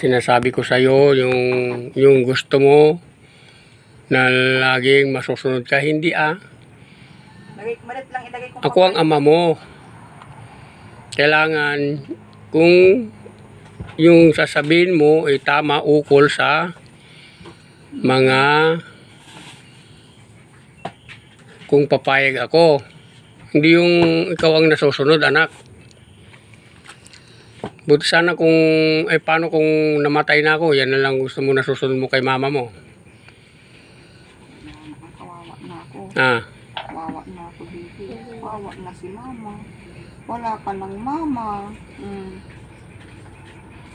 sinasabi ko sa'yo, yung gusto mo na laging masusunod ka, hindi Malit lang ilagay ko. Ako ang ama mo. Kailangan kung yung sasabihin mo ay tama ukol sa mga kung papayag ako. Hindi yung ikaw ang nasusunod, anak. Buti sana kung, paano kung namatay na ako, yan na lang gusto mo nasusunod mo kay mama mo. Kawawa na ako. Kawawa na ako dito. Kawawa na si mama. Wala ka ng mama.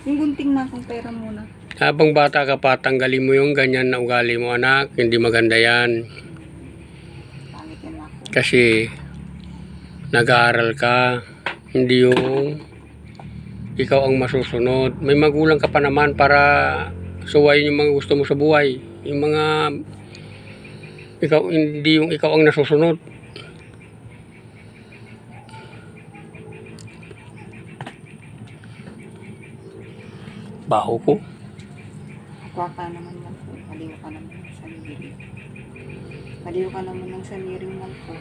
Yung gunting na akong pera muna. Habang bata ka pa, tanggalin mo yung ganyan na ugali mo, anak. Hindi maganda yan. Pangit yan ako. Kasi nag-aaral ka, hindi yung ikaw ang masusunod. May magulang ka pa naman para suwayin yung mga gusto mo sa buhay. Yung mga hindi yung ikaw ang nasusunod. Baho ko. Aqua ka naman lang po. Paliw ka naman ng saniri. Paliw ka naman ng saniri lang po.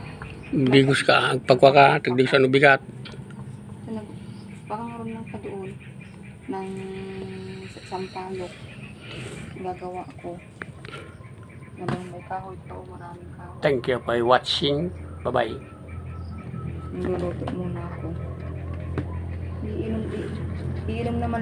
Bigos ka, pagwa ka, tagdig sa nubigat. Pakangaroon lang ka doon ng sampalok. Gagawa ko. May kahoy pa o maraming kahoy. Thank you for watching. Bye-bye. Niluluto muna ako. Iinom naman